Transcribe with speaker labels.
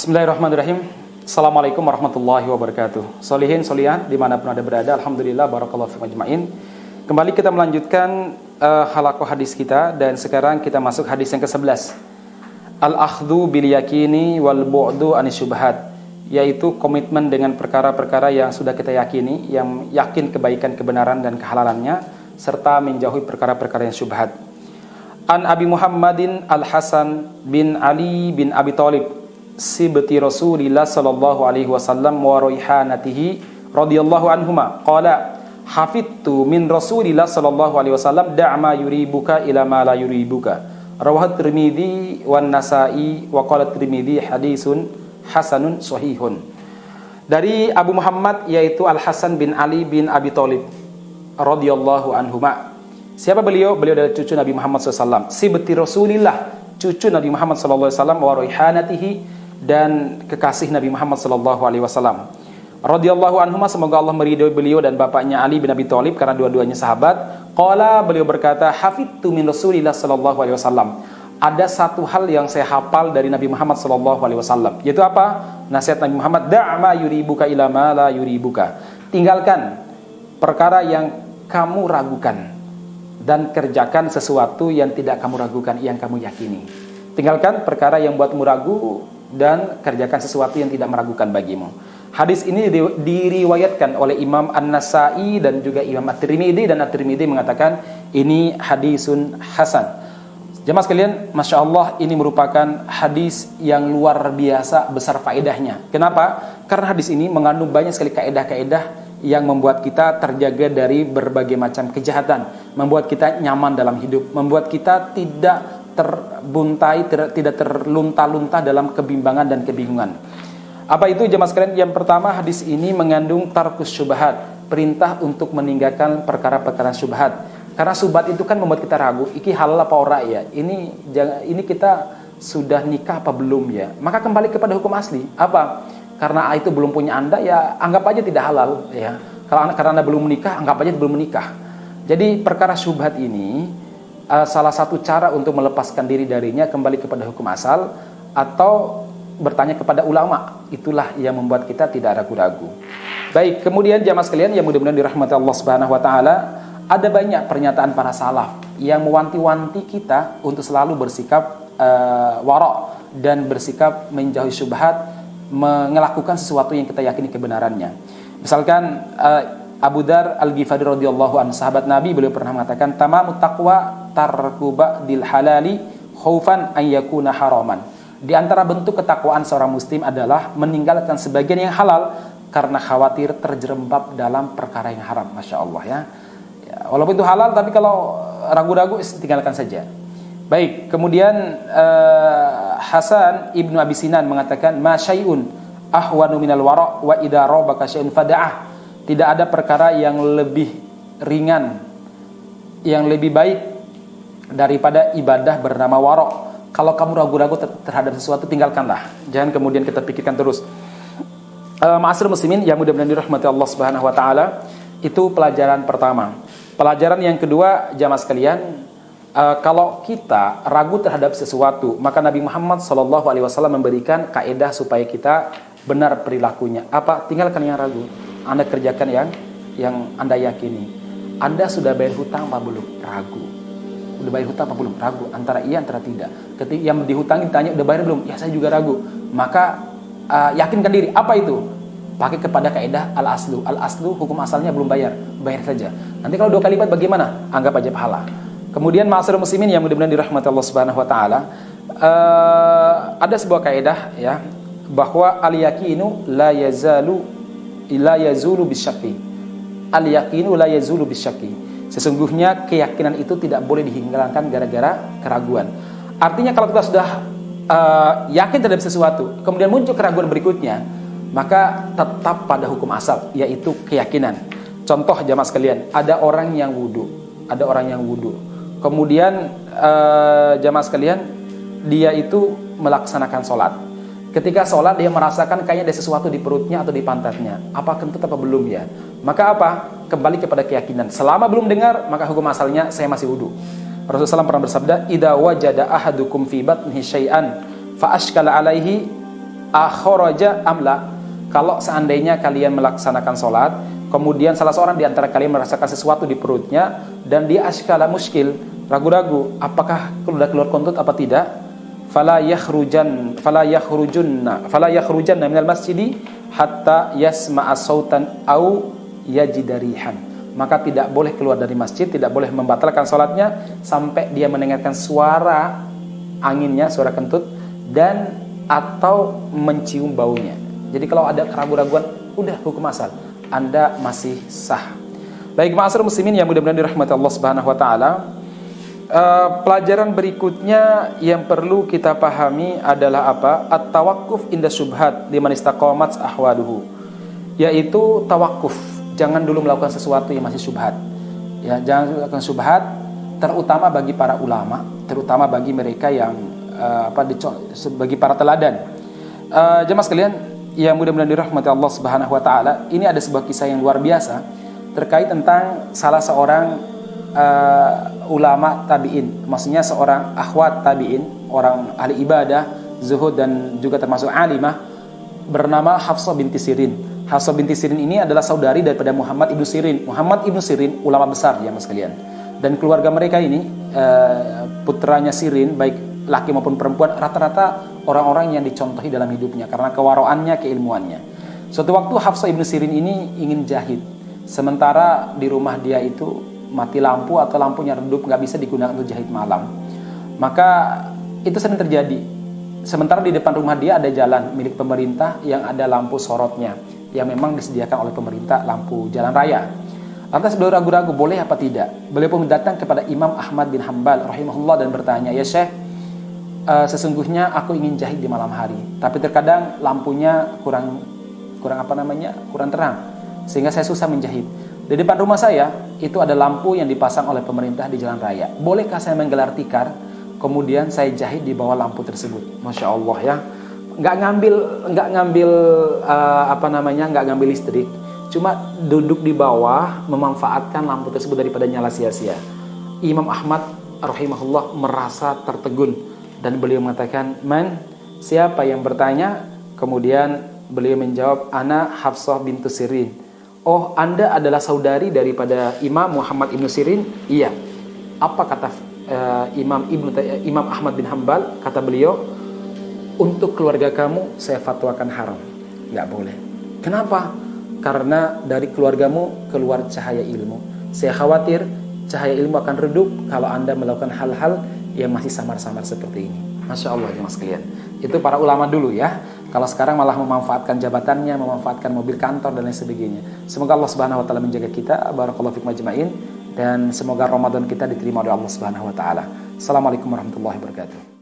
Speaker 1: Bismillahirrahmanirrahim. Assalamualaikum warahmatullahi wabarakatuh. Solihin, solihan, dimanapun Anda berada, alhamdulillah, barakallahu fikum ajma'in. Kembali kita melanjutkan halaqah hadis kita, dan sekarang kita masuk hadis yang ke-11. Al-akhdhu bil yakini wal bu'du anis syubhat, yaitu komitmen dengan perkara-perkara yang sudah kita yakini, yang yakin kebaikan, kebenaran dan kehalalannya, serta menjauhi perkara-perkara yang syubhat. An Abi Muhammadin Al-Hasan bin Ali bin Abi Thalib sibti Rasulillah sallallahu alaihi wasallam wa raihanatihi radhiyallahu anhuma qala hafidtu min Rasulillah sallallahu alaihi wasallam da'ma yuribuka ila ma la yuribuka rawahu Tirmidzi wan Nasa'i wa qala Tirmidzi hadisun hasanun sahihun. Dari Abu Muhammad, yaitu Al-Hasan bin Ali bin Abi Thalib radhiyallahu anhuma. Siapa beliau? Beliau adalah cucu Nabi Muhammad SAW, sibti Rasulillah, cucu Nabi Muhammad SAW, wa raihanatihi, dan kekasih Nabi Muhammad sallallahu alaihi wasallam. Radhiyallahu anhuma, semoga Allah meridhoi beliau dan bapaknya Ali bin Abi Thalib karena dua-duanya sahabat. Qala, beliau berkata, hafidtu min Rasulillah sallallahu alaihi wasallam. Ada satu hal yang saya hafal dari Nabi Muhammad sallallahu alaihi wasallam, yaitu apa? Nasihat Nabi Muhammad, da'ma yuribuka ila ma la yuribuka. Tinggalkan perkara yang kamu ragukan dan kerjakan sesuatu yang tidak kamu ragukan, yang kamu yakini. Tinggalkan perkara yang buatmu ragu dan kerjakan sesuatu yang tidak meragukan bagimu. Hadis ini diriwayatkan oleh Imam An-Nasa'i dan juga Imam At-Tirmidzi, dan At-Tirmidzi mengatakan ini hadisun hasan. Jemaah sekalian, Masya Allah, ini merupakan hadis yang luar biasa besar faedahnya. Kenapa? Karena hadis ini mengandung banyak sekali kaedah-kaedah yang membuat kita terjaga dari berbagai macam kejahatan, membuat kita nyaman dalam hidup, membuat kita tidak terbuntai, tidak terlunta-lunta dalam kebimbangan dan kebingungan. Apa itu jemaah sekalian? Yang pertama, hadis ini mengandung tarkus syubhat, perintah untuk meninggalkan perkara-perkara syubhat. Karena syubhat itu kan membuat kita ragu, iki halal apa ora ya? Ini kita sudah nikah apa belum ya? Maka kembali kepada hukum asli. Apa? Karena itu belum punya Anda, ya anggap aja tidak halal ya. Karena Anda belum menikah, anggap aja belum menikah. Jadi perkara syubhat ini salah satu cara untuk melepaskan diri darinya kembali kepada hukum asal atau bertanya kepada ulama. Itulah yang membuat kita tidak ragu-ragu. Baik, kemudian jamaah sekalian yang mudah-mudahan dirahmati Allah Subhanahu wa taala, ada banyak pernyataan para salaf yang mewanti-wanti kita untuk selalu bersikap wara' dan bersikap menjauhi syubhat, melakukan sesuatu yang kita yakini kebenarannya. Misalkan Abu Dar Al-Ghifari radhiyallahu anhu, sahabat Nabi, beliau pernah mengatakan, tamamut taqwa tarku ba'dil halali khaufan an yakuna haraman. Di antara bentuk ketakwaan seorang muslim adalah meninggalkan sebagian yang halal karena khawatir terjerembab dalam perkara yang haram. Masya Allah ya. Walaupun itu halal, tapi kalau ragu-ragu tinggalkan saja. Baik, kemudian Hasan ibnu Abi Sinan mengatakan, ma syai'un ahwanu minal wara' wa idza rabaka syai'un fada'ah. Tidak ada perkara yang lebih ringan, yang lebih baik daripada ibadah bernama wara'. Kalau kamu ragu-ragu terhadap sesuatu, tinggalkanlah. Jangan kemudian kita pikirkan terus. Ma'asyiral muslimin yang mudah-mudahan dirahmati Allah Subhanahu wa taala, itu pelajaran pertama. Pelajaran yang kedua, jamaah sekalian, kalau kita ragu terhadap sesuatu, maka Nabi Muhammad SAW memberikan kaidah supaya kita benar perilakunya. Apa? Tinggalkan yang ragu. Anda kerjakan yang Anda yakini. Anda sudah bayar hutang apa belum? Ragu. Udah bayar hutang apa belum? Ragu. Antara iya, antara tidak. Ketika yang dihutangi ditanya, udah bayar belum? Ya, saya juga ragu. Maka yakinkan diri. Apa itu? Pakai kepada kaidah al-aslu. Al-aslu, hukum asalnya belum bayar. Bayar saja. Nanti kalau 2 kali lipat bagaimana? Anggap aja pahala. Kemudian ma'asyiral muslimin yang mudah-mudahan dirahmati Allah Subhanahu wa taala, ada sebuah kaidah ya, bahwa al-yaqinu la yazulu bisyakki. Al-yaqinu la yazulu bisyakki. Sesungguhnya keyakinan itu tidak boleh dihilangkan gara-gara keraguan. Artinya kalau kita sudah yakin terhadap sesuatu, kemudian muncul keraguan berikutnya, maka tetap pada hukum asal, yaitu keyakinan. Contoh jamaah sekalian, ada orang yang wudu, kemudian jamaah sekalian, dia itu melaksanakan sholat. Ketika sholat dia merasakan kayaknya ada sesuatu di perutnya atau di pantatnya. Apa kentut apa belum ya? Maka apa? Kembali kepada keyakinan. Selama belum dengar, maka hukum asalnya saya masih wudu. Rasulullah SAW pernah bersabda, "Idza wajada ahadukum fi batnihi syai'an fa ashkala alaihi akharaja amla, kalau seandainya kalian melaksanakan sholat, kemudian salah seorang di antara kalian merasakan sesuatu di perutnya dan dia askala muskil, ragu-ragu apakah sudah keluar kentut apa tidak, fala yakhrujunna minal masjidi hatta yasma'a sautan au yajidarihan, maka tidak boleh keluar dari masjid, tidak boleh membatalkan sholatnya sampai dia mendengarkan suara anginnya, suara kentut, dan atau mencium baunya. Jadi kalau ada keraguan-raguan, udah hukum asal, Anda masih sah. Baik, ma'asyiral muslimin yang mudah-mudahan dirahmati Allah Subhanahu wa taala. Pelajaran berikutnya yang perlu kita pahami adalah apa? At-tawaqquf inda syubhat liman istaqamat ahwaluhu. Yaitu tawakuf. Jangan dulu melakukan sesuatu yang masih syubhat. Ya, jangan melakukan syubhat, terutama bagi para ulama, terutama bagi mereka yang bagi para teladan. Jemaah sekalian yang mudah-mudahan dirahmati Allah Subhanahu wa taala, ini ada sebuah kisah yang luar biasa terkait tentang salah seorang ulama tabi'in, maksudnya seorang akhwat tabi'in, orang ahli ibadah, zuhud dan juga termasuk alimah, bernama Hafsah binti Sirin. Hafsah binti Sirin ini adalah saudari daripada Muhammad ibnu Sirin. Muhammad ibnu Sirin ulama besar ya mas sekalian. Dan keluarga mereka ini putranya Sirin, baik laki maupun perempuan, rata-rata orang-orang yang dicontohi dalam hidupnya karena kewaraannya, keilmuannya. Suatu waktu Hafsah ibnu Sirin ini ingin jahit, sementara di rumah dia itu mati lampu atau lampunya redup, nggak bisa digunakan untuk jahit malam. Maka itu sering terjadi. Sementara di depan rumah dia ada jalan milik pemerintah yang ada lampu sorotnya, yang memang disediakan oleh pemerintah, lampu jalan raya. Lantas beliau ragu-ragu boleh apa tidak. Beliau pun datang kepada Imam Ahmad bin Hanbal rahimahullah dan bertanya, ya Syekh, sesungguhnya aku ingin jahit di malam hari, tapi terkadang lampunya kurang terang, sehingga saya susah menjahit. Di depan rumah saya itu ada lampu yang dipasang oleh pemerintah di jalan raya. Bolehkah saya menggelar tikar, kemudian saya jahit di bawah lampu tersebut? Masya Allah ya, nggak ngambil listrik, cuma duduk di bawah memanfaatkan lampu tersebut daripada nyala sia-sia. Imam Ahmad rahimahullah merasa tertegun dan beliau mengatakan, "Man, siapa yang bertanya?" Kemudian beliau menjawab, "Ana Hafsah bintu Sirin." "Oh, Anda adalah saudari daripada Imam Muhammad ibnu Sirin?" "Iya." Apa kata Imam Ahmad bin Hanbal? Kata beliau, "Untuk keluarga kamu saya fatwakan haram, nggak boleh." Kenapa? Karena dari keluargamu keluar cahaya ilmu. Saya khawatir cahaya ilmu akan redup kalau Anda melakukan hal-hal yang masih samar-samar seperti ini. Masya Allah ya mas kalian. Itu para ulama dulu ya. Kalau sekarang malah memanfaatkan jabatannya, memanfaatkan mobil kantor dan lain sebagainya. Semoga Allah Subhanahu wa taala menjaga kita. Barakallahu fikum ajma'in, dan semoga Ramadan kita diterima oleh Allah Subhanahu wa taala. Assalamualaikum warahmatullahi wabarakatuh.